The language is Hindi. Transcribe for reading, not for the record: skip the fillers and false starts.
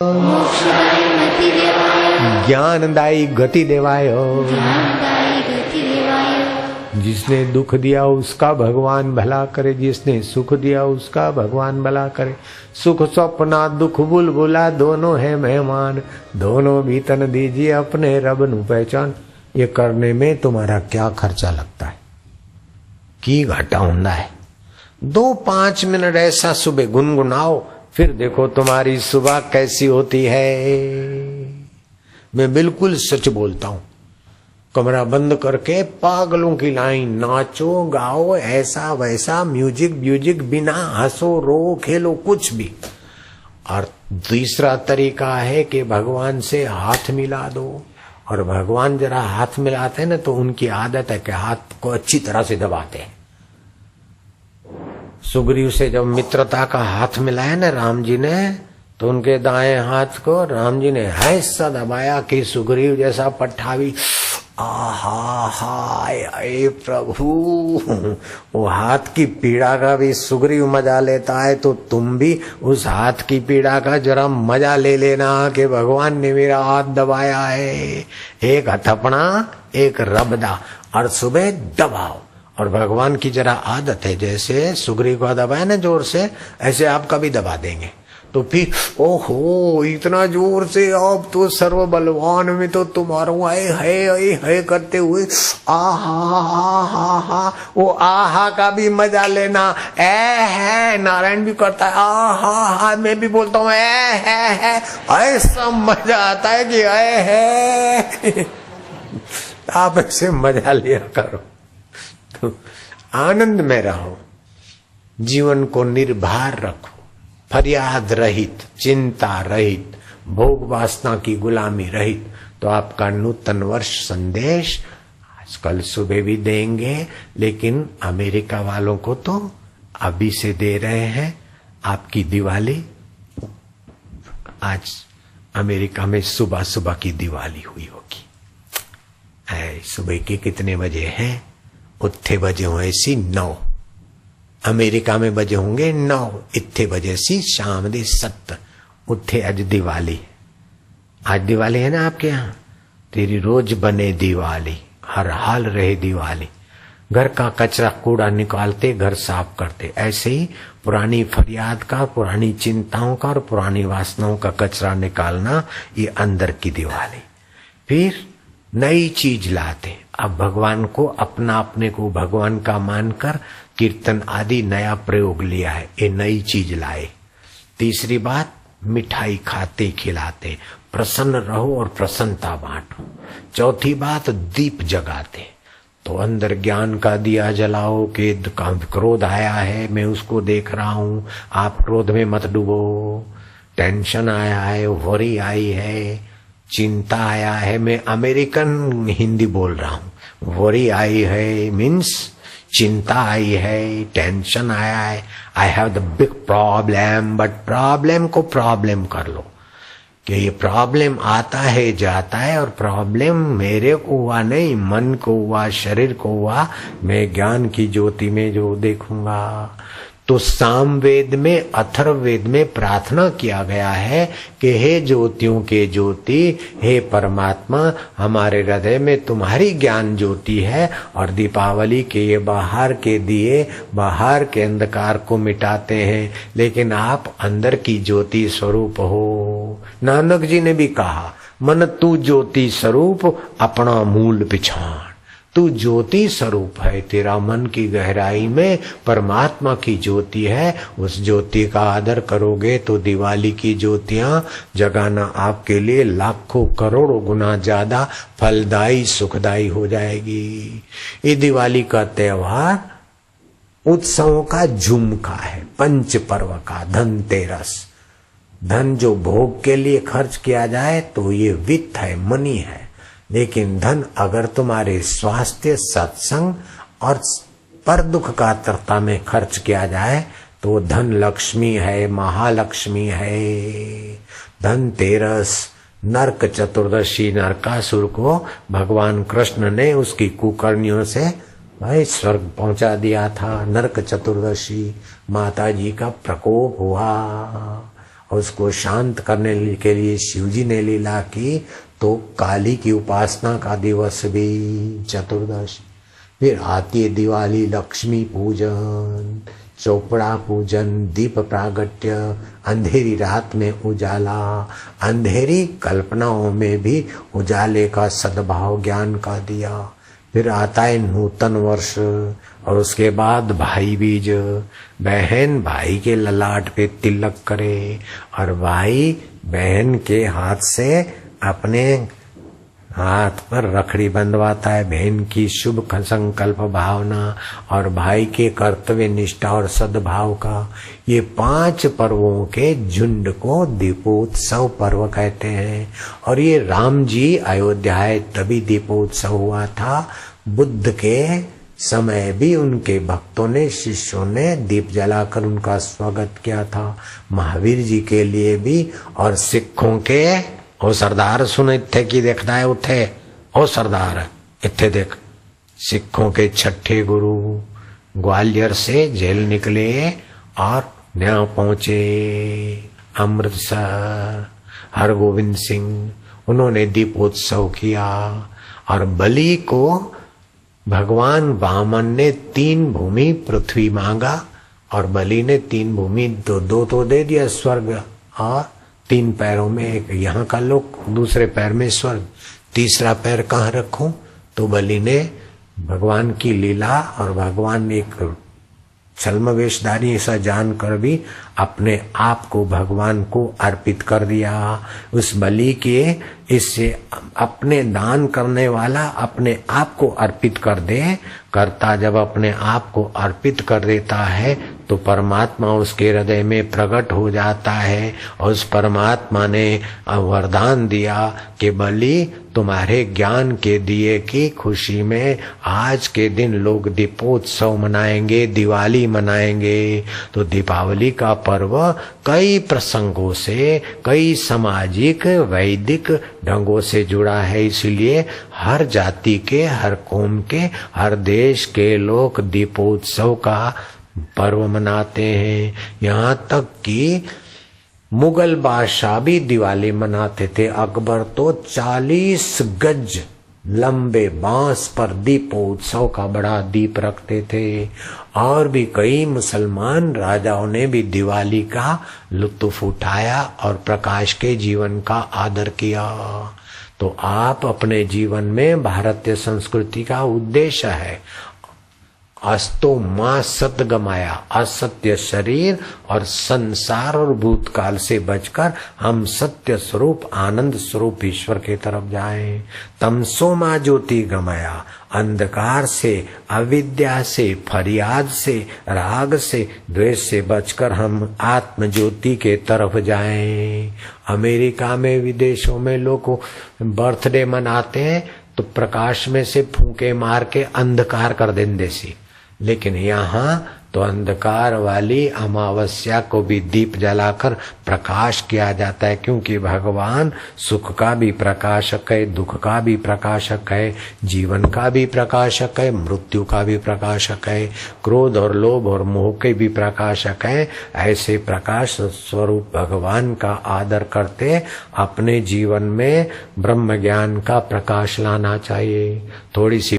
मोक्षदायी गति देवाय, ज्ञानदायी गति देवाय, ज्ञानदायी गति देवाय। जिसने दुख दिया उसका भगवान भला करे, जिसने सुख दिया उसका भगवान भला करे। सुख स्वप्ना दुख बुलबुला दोनों है मेहमान, दोनों भी तन दीजिए अपने रब नु पहचान। ये करने में तुम्हारा क्या खर्चा लगता है, की घाटा होता है। 2-5 मिनट ऐसा सुबह गुनगुनाओ, फिर देखो तुम्हारी सुबह कैसी होती है। मैं बिल्कुल सच बोलता हूं। कमरा बंद करके पागलों की लाइन, नाचो गाओ ऐसा वैसा, म्यूजिक बिना हंसो रो खेलो कुछ भी। और दूसरा तरीका है कि भगवान से हाथ मिला दो। और भगवान जरा हाथ मिलाते हैं ना तो उनकी आदत है कि हाथ को अच्छी तरह से दबाते हैं। सुग्रीव से जब मित्रता का हाथ मिलाया ना राम जी ने, तो उनके दाएं हाथ को राम जी ने ऐसा दबाया कि सुग्रीव जैसा पट्टावी आहा हाय प्रभु। वो हाथ की पीड़ा का भी सुग्रीव मजा लेता है, तो तुम भी उस हाथ की पीड़ा का जरा मजा ले लेना कि भगवान ने मेरा हाथ दबाया है। एक हथपना एक रबदा, और सुबह दबाओ। और भगवान की जरा आदत है, जैसे सुग्रीव को दबाया ना जोर से, ऐसे आपका भी दबा देंगे। तो फिर ओहो इतना जोर से, आप तो सर्व बलवान में तो तुम्हारा है करते हुए आहा, वो आहा का भी मजा लेना। है नारायण भी करता है आहा, मैं भी बोलता हूँ है, ऐसा मजा आता है कि है। आप ऐसे मजा लिया करो तो आनंद में रहो, जीवन को निर्भर रखो, फरियाद रहित, चिंता रहित, भोग वासना की गुलामी रहित। तो आपका नूतन वर्ष संदेश आजकल सुबह भी देंगे, लेकिन अमेरिका वालों को तो अभी से दे रहे हैं। आपकी दिवाली आज अमेरिका में सुबह सुबह की दिवाली हुई होगी। सुबह के कितने बजे हैं? उत्थे बजे हो ऐसी 9, अमेरिका में बजे होंगे 9, इत्थे बजे सी शाम दे 7। उत्थे आज दिवाली, आज दिवाली है ना आपके यहाँ। तेरी रोज बने दिवाली, हर हाल रहे दिवाली। घर का कचरा कूड़ा निकालते, घर साफ करते। ऐसे ही पुरानी फरियाद का, पुरानी चिंताओं का और पुरानी वासनाओं का कचरा निकालना, ये अंदर की दिवाली। फिर नई चीज लाते। अब भगवान को अपने को भगवान का मानकर कीर्तन आदि नया प्रयोग लिया है, ये नई चीज लाए। तीसरी बात, मिठाई खाते खिलाते, प्रसन्न रहो और प्रसन्नता बांटो। चौथी बात, दीप जगाते। तो अंदर ज्ञान का दिया जलाओ कि क्रोध आया है, मैं उसको देख रहा हूं, आप क्रोध में मत डूबो। टेंशन आया है, वरी आई है, चिंता आया है, मैं अमेरिकन हिंदी बोल रहा हूं। वरी आई है मीन्स चिंता आई है, टेंशन आया है, I have the big problem. But problem को प्रॉब्लम कर लो कि ये प्रॉब्लम आता है जाता है, और प्रॉब्लम मेरे को हुआ नहीं, मन को हुआ, शरीर को हुआ, मैं ज्ञान की ज्योति में जो देखूंगा। तो सामवेद में, अथर्ववेद में प्रार्थना किया गया है कि हे ज्योतियों के ज्योति, हे परमात्मा, हमारे हृदय में तुम्हारी ज्ञान ज्योति है, और दीपावली के ये बाहर के दिए बाहर के अंधकार को मिटाते हैं, लेकिन आप अंदर की ज्योति स्वरूप हो। नानक जी ने भी कहा, मन तू ज्योति स्वरूप अपना मूल पिछाड़। तू ज्योति स्वरूप है, तेरा मन की गहराई में परमात्मा की ज्योति है। उस ज्योति का आदर करोगे तो दिवाली की ज्योतियां जगाना आपके लिए लाखों करोड़ों गुना ज्यादा फलदायी सुखदायी हो जाएगी। ये दिवाली का त्योहार उत्सवों का झुमका है, पंच पर्व का, धनतेरस। धन जो भोग के लिए खर्च किया जाए तो ये वित्त है, मनी है। लेकिन धन अगर तुम्हारे स्वास्थ्य, सत्संग और पर दुख कातरता में खर्च किया जाए तो धन लक्ष्मी है, महालक्ष्मी है। धनतेरस, नरक चतुर्दशी, नरकासुर को भगवान कृष्ण ने उसकी कुकर्णियों से भाई स्वर्ग पहुंचा दिया था। नरक चतुर्दशी माता जी का प्रकोप हुआ और उसको शांत करने के लिए शिवजी ने लीला की, तो काली की उपासना का दिवस भी चतुर्दशी। फिर आती है दिवाली, लक्ष्मी पूजन, चौपड़ा पूजन, दीप प्रागट्य, अंधेरी रात में उजाला, अंधेरी कल्पनाओं में भी उजाले का सद्भाव ज्ञान का दिया। फिर आता है नूतन वर्ष, और उसके बाद भाई बीज, बहन भाई के ललाट पे तिलक करे और भाई बहन के हाथ से अपने हाथ पर रखड़ी बंधवाता है। बहन की शुभ संकल्प भावना और भाई के कर्तव्य निष्ठा और सद्भाव का, ये 5 पर्वों के झुंड को दीपोत्सव पर्व कहते हैं। और ये राम जी अयोध्या है तभी दीपोत्सव हुआ था। बुद्ध के समय भी उनके भक्तों ने, शिष्यों ने दीप जलाकर उनका स्वागत किया था, महावीर जी के लिए भी। और सिखों के ओ सरदार सुन इत्थे की देखता है उठे, ओ सरदार इत्थे देख, सिखों के छठे गुरु ग्वालियर से जेल निकले और न्याय पहुंचे अमृतसर, हरगोविंद सिंह, उन्होंने दीपोत्सव किया। और बलि को भगवान वामन ने 3 भूमि पृथ्वी मांगा और बलि ने 3 भूमि दो तो दे दिया, स्वर्ग और 3 पैरों में, एक यहाँ का लोक, दूसरे पैर में स्वर्ग, तीसरा पैर कहाँ रखूं? तो बलि ने भगवान की लीला और भगवान एक छल्मवेशधारी ऐसा जानकर भी अपने आप को भगवान को अर्पित कर दिया। उस बलि के इससे अपने दान करने वाला अपने आप को अर्पित कर दे, कर्ता जब अपने आप को अर्पित कर देता है तो परमात्मा उसके हृदय में प्रकट हो जाता है। और उस परमात्मा ने वरदान दिया कि बलि तुम्हारे ज्ञान के दिए की खुशी में आज के दिन लोग दीपोत्सव मनाएंगे, दिवाली मनाएंगे। तो दीपावली का पर्व कई प्रसंगों से, कई सामाजिक वैदिक ढंगों से जुड़ा है। इसलिए हर जाति के, हर कौम के, हर देश के लोग दीपोत्सव का पर्व मनाते हैं। यहाँ तक कि मुगल बादशाह भी दिवाली मनाते थे। अकबर तो 40 गज लंबे बांस पर दीपोत्सव का बड़ा दीप रखते थे। और भी कई मुसलमान राजाओं ने भी दिवाली का लुत्फ उठाया और प्रकाश के जीवन का आदर किया। तो आप अपने जीवन में, भारतीय संस्कृति का उद्देश्य है अस्तो मां सत गमाया, असत्य शरीर और संसार और भूतकाल से बचकर हम सत्य स्वरूप, आनंद स्वरूप ईश्वर की तरफ जाएं। तमसो मां ज्योति गमाया, अंधकार से, अविद्या से, फरियाद से, राग से, द्वेष से बचकर हम आत्म ज्योति के तरफ जाएं। अमेरिका में, विदेशों में लोग बर्थडे मनाते हैं तो प्रकाश में से फूंके मार के अंधकार कर देंगे सी, लेकिन यहाँ तो अंधकार वाली अमावस्या को भी दीप जलाकर प्रकाश किया जाता है। क्योंकि भगवान सुख का भी प्रकाशक है, दुख का भी प्रकाशक है, जीवन का भी प्रकाशक है, मृत्यु का भी प्रकाशक है, क्रोध और लोभ और मोह के भी प्रकाशक है। ऐसे प्रकाश स्वरूप भगवान का आदर करते अपने जीवन में ब्रह्म ज्ञान का प्रकाश लाना चाहिए। थोड़ी सी